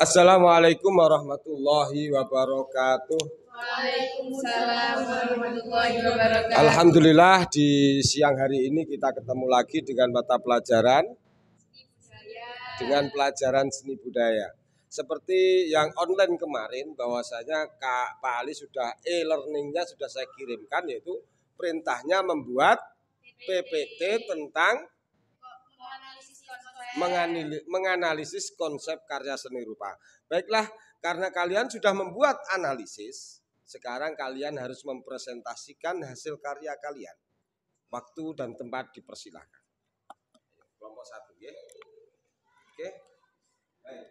Assalamualaikum warahmatullahi wabarakatuh. Waalaikumsalam warahmatullahi wabarakatuh. Alhamdulillah di siang hari ini kita ketemu lagi dengan mata pelajaran seni budaya. Seperti yang online kemarin bahwasanya Pak Ali sudah e-learningnya sudah saya kirimkan, yaitu perintahnya membuat PPT tentang menganalisis konsep karya seni rupa. Baiklah, karena kalian sudah membuat analisis, sekarang kalian harus mempresentasikan hasil karya kalian. Waktu dan tempat dipersilakan. Kelompok 1 ya. Oke. Baik.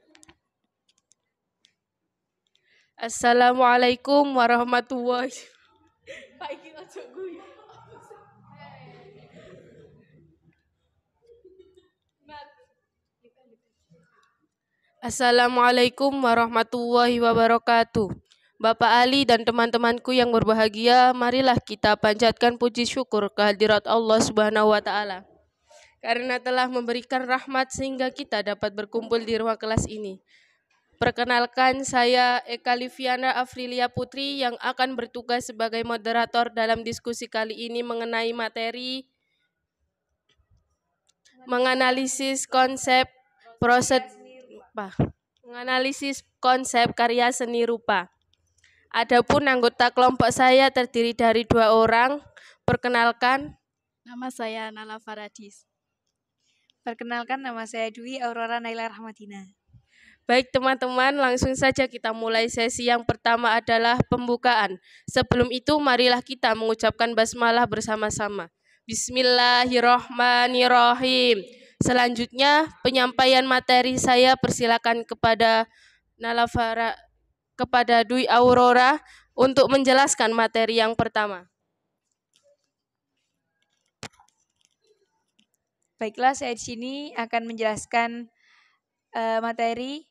Assalamualaikum warahmatullahi wabarakatuh. Assalamualaikum warahmatullahi wabarakatuh. Bapak Ali dan teman-temanku yang berbahagia, marilah kita panjatkan puji syukur kehadirat Allah Subhanahu wa taala karena telah memberikan rahmat sehingga kita dapat berkumpul di ruang kelas ini. Perkenalkan, saya Eka Liviana Afrilia Putri yang akan bertugas sebagai moderator dalam diskusi kali ini mengenai materi menganalisis konsep karya seni rupa. Adapun anggota kelompok saya terdiri dari 2 orang. Perkenalkan, nama saya Nala Faradis. Perkenalkan, nama saya Dwi Aurora Naila Rahmatina. Baik teman-teman, langsung saja kita mulai sesi yang pertama adalah pembukaan. Sebelum itu, marilah kita mengucapkan basmalah bersama-sama. Bismillahirrohmanirrohim. Selanjutnya, penyampaian materi saya persilakan kepada Dwi Aurora untuk menjelaskan materi yang pertama. Baiklah, saya di sini akan menjelaskan materi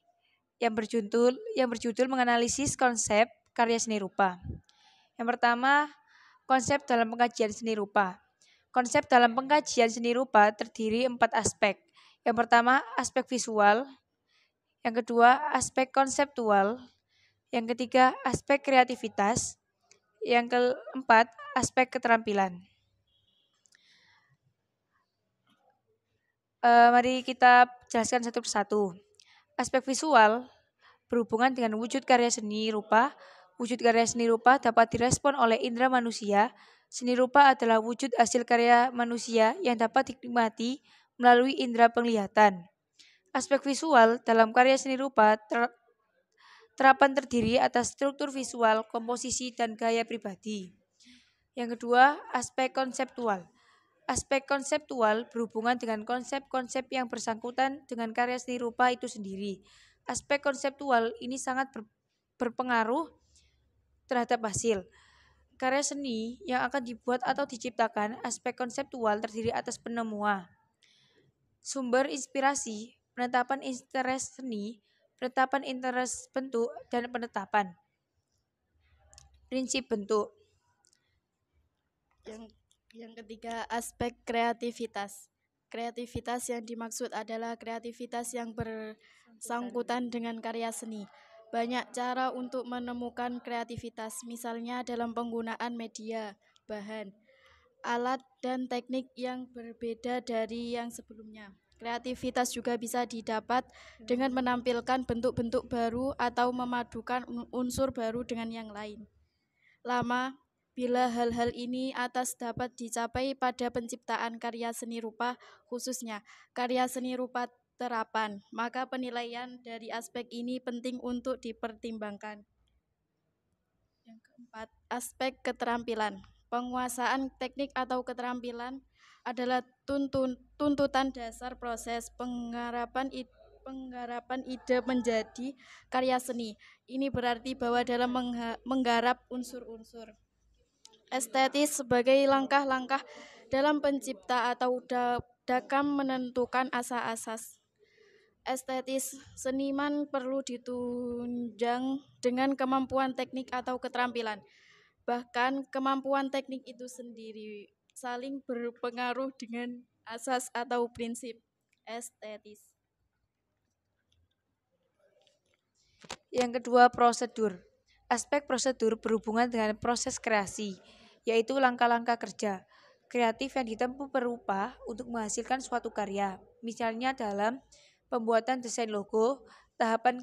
yang berjudul menganalisis konsep karya seni rupa. Yang pertama, konsep dalam pengkajian seni rupa. Konsep dalam pengkajian seni rupa terdiri 4 aspek. Yang pertama, aspek visual. Yang kedua, aspek konseptual. Yang ketiga, aspek kreativitas. Yang keempat, aspek keterampilan. Mari kita jelaskan satu persatu. Aspek visual berhubungan dengan wujud karya seni rupa. Wujud karya seni rupa dapat direspon oleh indera manusia. Seni rupa adalah wujud hasil karya manusia yang dapat dinikmati melalui indera penglihatan. Aspek visual dalam karya seni rupa terapan terdiri atas struktur visual, komposisi, dan gaya pribadi. Yang kedua, aspek konseptual. Aspek konseptual berhubungan dengan konsep-konsep yang bersangkutan dengan karya seni rupa itu sendiri. Aspek konseptual ini sangat berpengaruh terhadap hasil. Karya seni yang akan dibuat atau diciptakan, aspek konseptual terdiri atas penemuan, sumber inspirasi, penetapan interest seni, penetapan interest bentuk, dan penetapan prinsip bentuk. Yang ketiga, aspek kreativitas. Kreativitas yang dimaksud adalah kreativitas yang bersangkutan dengan karya seni. Banyak cara untuk menemukan kreativitas, misalnya dalam penggunaan media, bahan, alat, dan teknik yang berbeda dari yang sebelumnya. Kreativitas juga bisa didapat dengan menampilkan bentuk-bentuk baru atau memadukan unsur baru dengan yang lain. Bila hal-hal ini dapat dicapai pada penciptaan karya seni rupa, khususnya karya seni rupa terapan, maka penilaian dari aspek ini penting untuk dipertimbangkan. Yang keempat, aspek keterampilan. Penguasaan teknik atau keterampilan adalah tuntutan dasar proses penggarapan ide menjadi karya seni. Ini berarti bahwa dalam menggarap unsur-unsur estetis sebagai langkah-langkah dalam pencipta atau dakam menentukan asas-asas estetis, seniman perlu ditunjang dengan kemampuan teknik atau keterampilan. Bahkan kemampuan teknik itu sendiri saling berpengaruh dengan asas atau prinsip estetis. Yang kedua, prosedur. Aspek prosedur berhubungan dengan proses kreasi, yaitu langkah-langkah kerja kreatif yang ditempuh berupa untuk menghasilkan suatu karya. Misalnya dalam pembuatan desain logo, tahapan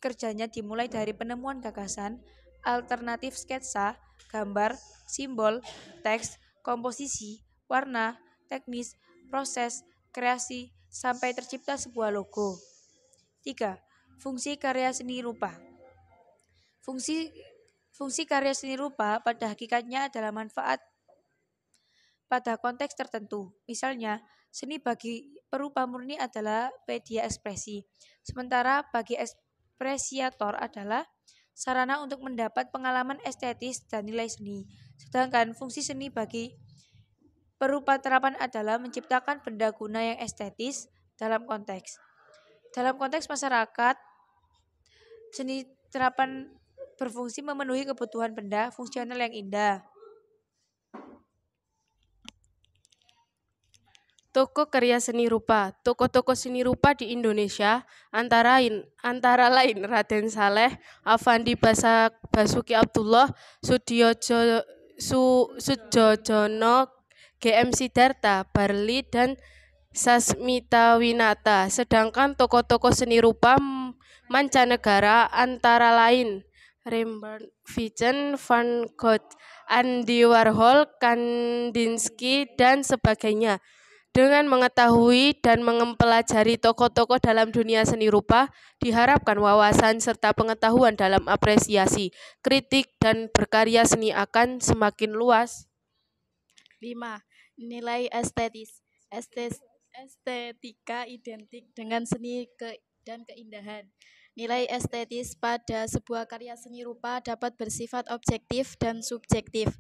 kerjanya dimulai dari penemuan gagasan, alternatif sketsa, gambar, simbol, teks, komposisi, warna, teknis, proses, kreasi, sampai tercipta sebuah logo. 3. Fungsi karya seni rupa. Fungsi karya seni rupa pada hakikatnya adalah manfaat pada konteks tertentu. Misalnya, seni bagi perupa murni adalah media ekspresi, sementara bagi ekspresiator adalah sarana untuk mendapat pengalaman estetis dan nilai seni. Sedangkan fungsi seni bagi perupa terapan adalah menciptakan benda guna yang estetis dalam konteks. Dalam konteks masyarakat, seni terapan berfungsi memenuhi kebutuhan benda fungsional yang indah. Toko karya seni rupa. Toko-toko seni rupa di Indonesia antara lain Raden Saleh, Afandi Basuki Abdullah, Sujojono, GM Sidarta, Barli, dan Sasmita Winata. Sedangkan toko-toko seni rupa mancanegara antara lain Rembrandt, Vincent van Gogh, Andy Warhol, Kandinsky, dan sebagainya. Dengan mengetahui dan mempelajari tokoh-tokoh dalam dunia seni rupa, diharapkan wawasan serta pengetahuan dalam apresiasi, kritik, dan berkarya seni akan semakin luas. 5. Nilai estetis. Estetika identik dengan seni dan keindahan. Nilai estetis pada sebuah karya seni rupa dapat bersifat objektif dan subjektif.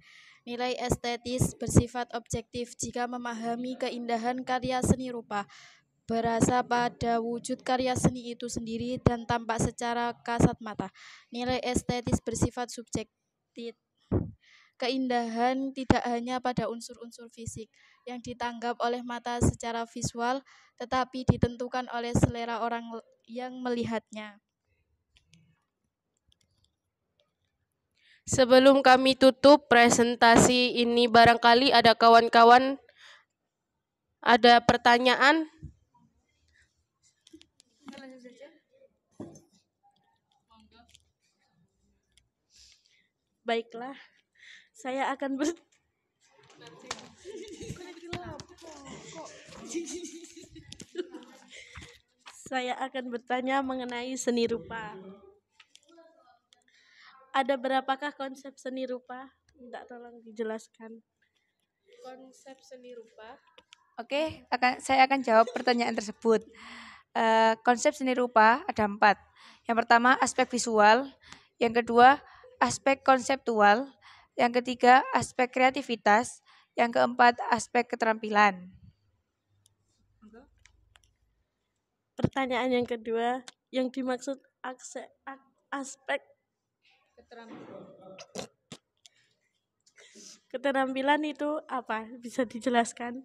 Nilai estetis bersifat objektif jika memahami keindahan karya seni rupa, berasa pada wujud karya seni itu sendiri dan tampak secara kasat mata. Nilai estetis bersifat subjektif. Keindahan tidak hanya pada unsur-unsur fisik yang ditanggap oleh mata secara visual, tetapi ditentukan oleh selera orang yang melihatnya. Sebelum kami tutup presentasi ini, barangkali ada kawan-kawan ada pertanyaan? Baiklah, saya akan saya akan bertanya mengenai seni rupa. Ada berapakah konsep seni rupa? Minta tolong dijelaskan. Konsep seni rupa. Oke, saya akan jawab pertanyaan tersebut. Konsep seni rupa ada 4. Yang pertama, aspek visual. Yang kedua, aspek konseptual. Yang ketiga, aspek kreativitas. Yang keempat, aspek keterampilan. Pertanyaan yang kedua, yang dimaksud aspek keterampilan itu apa? Bisa dijelaskan?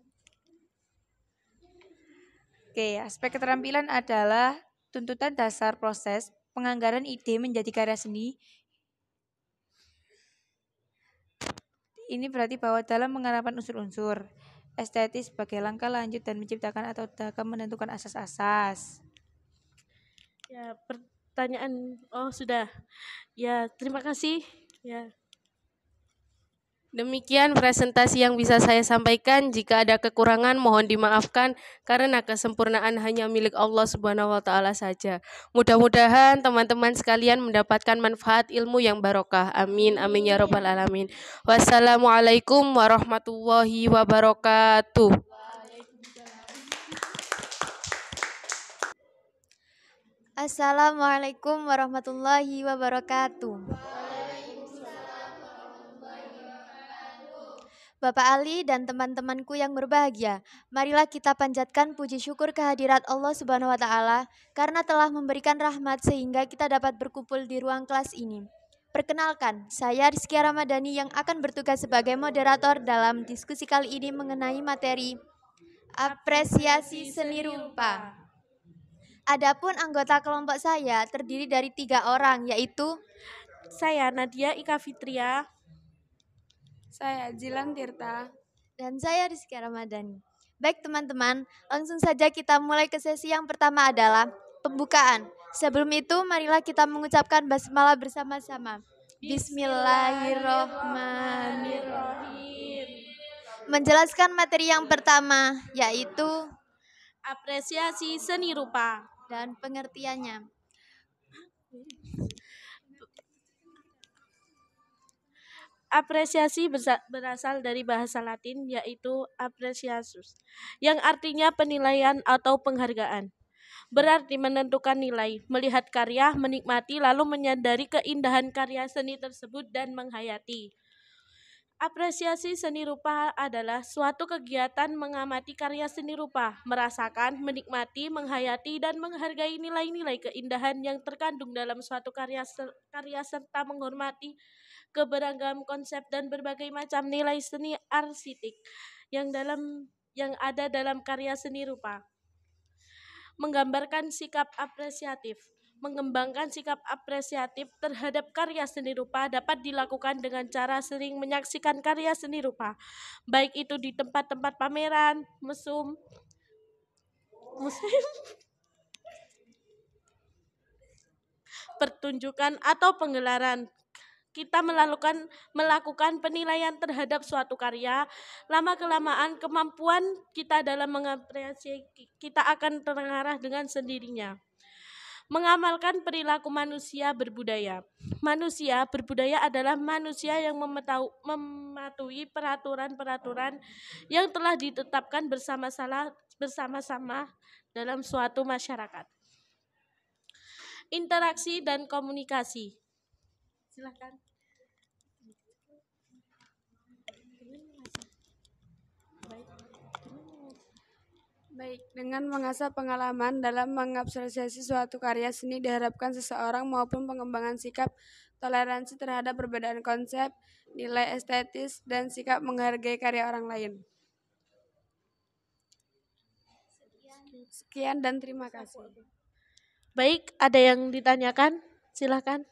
Oke, aspek keterampilan adalah tuntutan dasar proses penganggaran ide menjadi karya seni. Ini berarti bahwa dalam mengarahkan unsur-unsur estetis sebagai langkah lanjut dan menciptakan atau dalam menentukan asas-asas. Ya, pertanyaan sudah. Ya, terima kasih. Ya. Demikian presentasi yang bisa saya sampaikan. Jika ada kekurangan mohon dimaafkan karena kesempurnaan hanya milik Allah Subhanahu wa taala saja. Mudah-mudahan teman-teman sekalian mendapatkan manfaat ilmu yang barokah. Amin amin ya rabbal alamin. Wassalamualaikum warahmatullahi wabarakatuh. Assalamualaikum warahmatullahi wabarakatuh. Bapak Ali dan teman-temanku yang berbahagia, marilah kita panjatkan puji syukur kehadirat Allah Subhanahu wa taala karena telah memberikan rahmat sehingga kita dapat berkumpul di ruang kelas ini. Perkenalkan, saya Rizkia Ramadhani yang akan bertugas sebagai moderator dalam diskusi kali ini mengenai materi apresiasi seni rupa. Adapun anggota kelompok saya terdiri dari 3 orang, yaitu Saya Nadia Ika Fitria. Saya Jilan Tirta. dan saya Rizky Ramadhani. Baik teman-teman, langsung saja kita mulai ke sesi yang pertama adalah pembukaan. Sebelum itu, marilah kita mengucapkan basmalah bersama-sama. Bismillahirrohmanirrohim. Menjelaskan materi yang pertama, yaitu Apresiasi seni rupa. dan pengertiannya. Apresiasi berasal dari bahasa Latin yaitu appreciatus, yang artinya penilaian atau penghargaan. Berarti menentukan nilai, melihat karya, menikmati, lalu menyadari keindahan karya seni tersebut dan menghayati. Apresiasi seni rupa adalah suatu kegiatan mengamati karya seni rupa, merasakan, menikmati, menghayati, dan menghargai nilai-nilai keindahan yang terkandung dalam suatu karya serta menghormati keberagam konsep dan berbagai macam nilai seni arsitek yang ada dalam karya seni rupa. Menggambarkan sikap apresiatif. Mengembangkan sikap apresiatif terhadap karya seni rupa dapat dilakukan dengan cara sering menyaksikan karya seni rupa, baik itu di tempat-tempat pameran, museum, pertunjukan atau penggelaran. Kita melakukan penilaian terhadap suatu karya. Lama-kelamaan kemampuan kita dalam mengapresiasi kita akan terarah dengan sendirinya. Mengamalkan perilaku manusia berbudaya. Manusia berbudaya adalah manusia yang mematuhi peraturan-peraturan yang telah ditetapkan bersama-sama dalam suatu masyarakat. Interaksi dan komunikasi. Silakan. Baik, dengan mengasah pengalaman dalam mengapresiasi suatu karya seni diharapkan seseorang maupun pengembangan sikap toleransi terhadap perbedaan konsep, nilai estetis, dan sikap menghargai karya orang lain. Sekian dan terima kasih. Baik, ada yang ditanyakan? Silakan.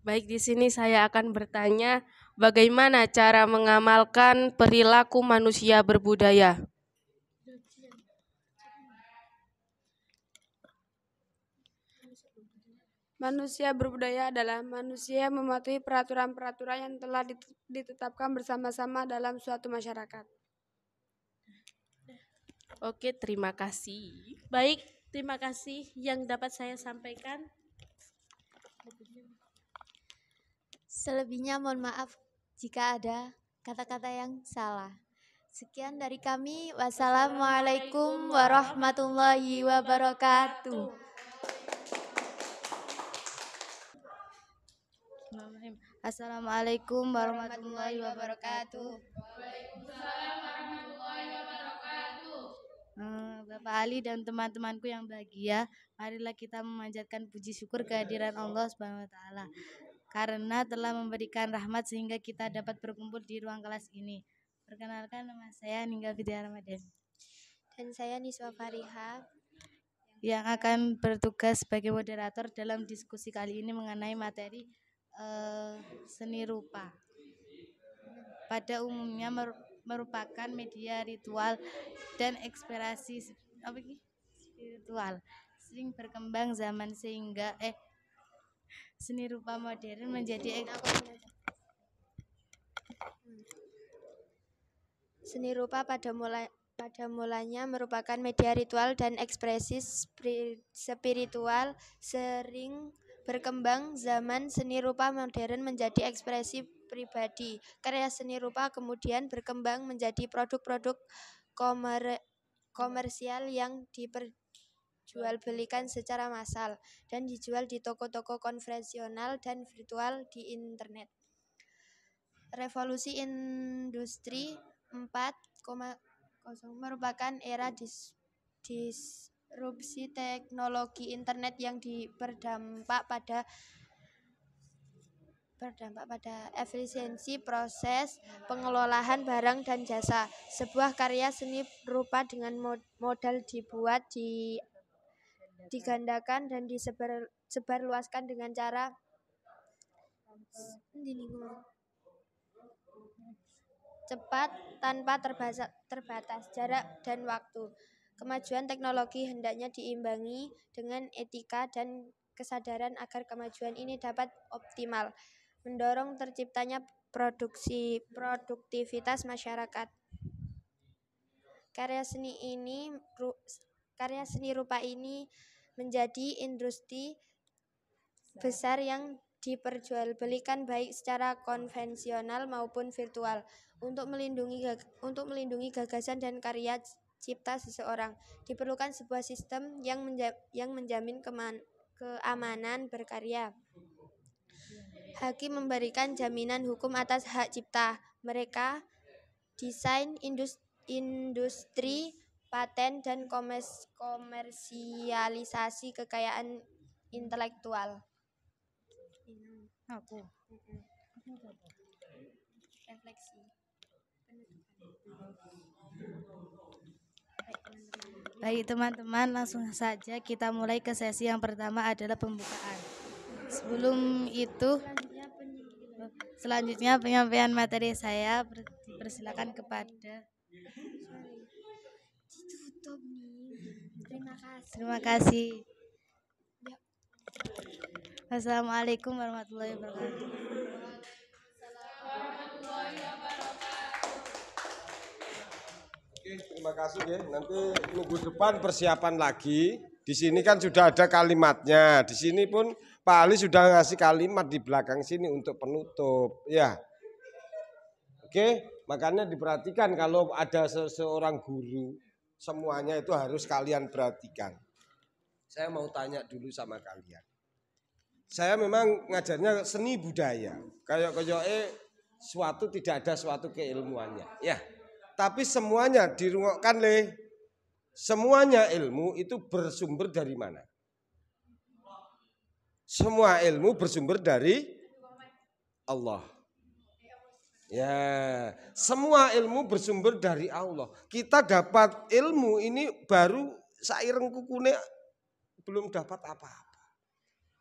Baik, di sini saya akan bertanya, bagaimana cara mengamalkan perilaku manusia berbudaya? Manusia berbudaya adalah manusia yang mematuhi peraturan-peraturan yang telah ditetapkan bersama-sama dalam suatu masyarakat. Oke, terima kasih. Baik, terima kasih yang dapat saya sampaikan. Selebihnya mohon maaf jika ada kata-kata yang salah. Sekian dari kami. Wassalamualaikum warahmatullahi wabarakatuh. Assalamualaikum warahmatullahi wabarakatuh. Bapak Ali dan teman-temanku yang bahagia, marilah kita memanjatkan puji syukur kehadiran Allah Subhanahu wa taala karena telah memberikan rahmat sehingga kita dapat berkumpul di ruang kelas ini. Perkenalkan, nama saya Ningga Fitria Ramadhani. Dan saya Niswa Fariha yang akan bertugas sebagai moderator dalam diskusi kali ini mengenai materi seni rupa. Pada umumnya merupakan media ritual dan ekspresi spiritual sering berkembang zaman sehingga seni rupa modern menjadi seni rupa pada mulanya merupakan media ritual dan ekspresi spiritual sering berkembang zaman seni rupa modern menjadi ekspresi pribadi. Karya seni rupa kemudian berkembang menjadi produk-produk komersial yang diperjualbelikan secara massal dan dijual di toko-toko konvensional dan virtual di internet. Revolusi Industri 4.0 merupakan era disrupsi berdampak pada efisiensi proses pengelolaan barang dan jasa. Sebuah karya seni rupa dengan modal dibuat, digandakan dan disebarluaskan dengan cara cepat tanpa terbatas jarak dan waktu. Kemajuan teknologi hendaknya diimbangi dengan etika dan kesadaran agar kemajuan ini dapat optimal, mendorong terciptanya produktivitas masyarakat. Karya seni rupa ini menjadi industri besar yang diperjualbelikan baik secara konvensional maupun virtual. Untuk melindungi gagasan dan karya cipta seseorang, diperlukan sebuah sistem yang menjamin keamanan berkarya. Hakim memberikan jaminan hukum atas hak cipta mereka, desain, industri, paten, dan komersialisasi kekayaan intelektual. Refleksi. Baik teman-teman, langsung saja kita mulai ke sesi yang pertama adalah pembukaan. Sebelum itu, selanjutnya penyampaian materi saya dipersilakan kepada. Terima kasih. Assalamualaikum warahmatullahi wabarakatuh. Oke, terima kasih ya. Nanti minggu depan persiapan lagi. Di sini kan sudah ada kalimatnya. Di sini pun Pak Ali sudah ngasih kalimat di belakang sini untuk penutup. Ya. Oke, makanya diperhatikan kalau ada seseorang guru, semuanya itu harus kalian perhatikan. Saya mau tanya dulu sama kalian. Saya memang ngajarnya seni budaya. Kayak suatu tidak ada suatu keilmuannya. Ya. Tapi semuanya dirungokkan semuanya ilmu itu bersumber dari mana? Semua ilmu bersumber dari Allah. Ya, semua ilmu bersumber dari Allah. Kita dapat ilmu ini baru saireng kukune belum dapat apa-apa.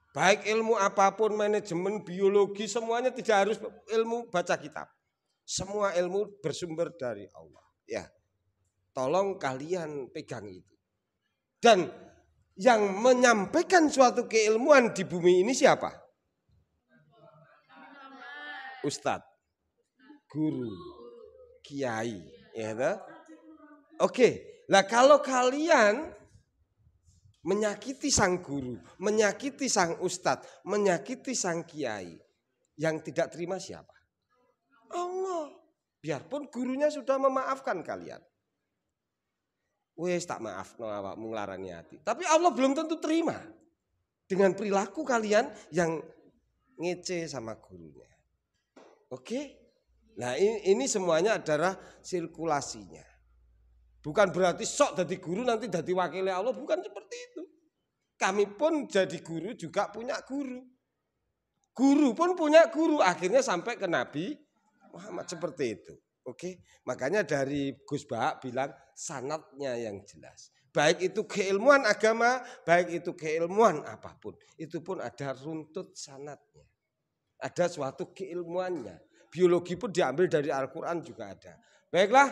Baik ilmu apapun, manajemen, biologi, semuanya tidak harus ilmu baca kitab. Semua ilmu bersumber dari Allah. Ya, tolong kalian pegang itu. Dan yang menyampaikan suatu keilmuan di bumi ini siapa? Ustadz, guru, kiai. Ya, oke, lah kalau kalian menyakiti sang guru, menyakiti sang ustadz, menyakiti sang kiai, yang tidak terima siapa? Allah. Biarpun gurunya sudah memaafkan kalian. Wes tak maaf no awakmu nglarani hati. Tapi Allah belum tentu terima dengan perilaku kalian yang ngece sama gurunya. Oke? Nah, ini semuanya adalah sirkulasinya. Bukan berarti sok jadi guru nanti jadi wakil Allah, bukan seperti itu. Kami pun jadi guru juga punya guru. Guru pun punya guru, akhirnya sampai ke Nabi Muhammad seperti itu. Oke, makanya dari Gus Bahak bilang sanadnya yang jelas. Baik itu keilmuan agama, baik itu keilmuan apapun, itu pun ada runtut sanadnya. Ada suatu keilmuannya. Biologi pun diambil dari Al-Quran juga ada. Baiklah,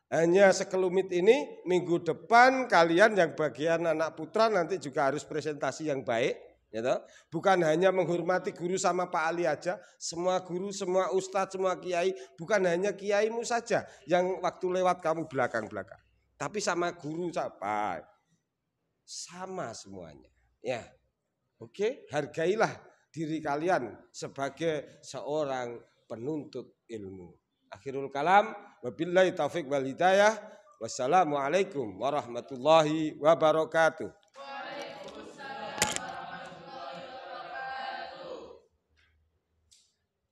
hanya sekelumit ini. Minggu depan kalian yang bagian anak putra nanti juga harus presentasi yang baik. Gitu. Bukan hanya menghormati guru sama Pak Ali aja, semua guru, semua ustadz, semua kiai, bukan hanya kiaimu saja yang waktu lewat kamu belakang-belakang, tapi sama guru siapa, sama semuanya. Ya, oke, hargailah diri kalian sebagai seorang penuntut ilmu. Akhirul kalam, wabillahi taufik wal hidayah. Wassalamualaikum warahmatullahi wabarakatuh.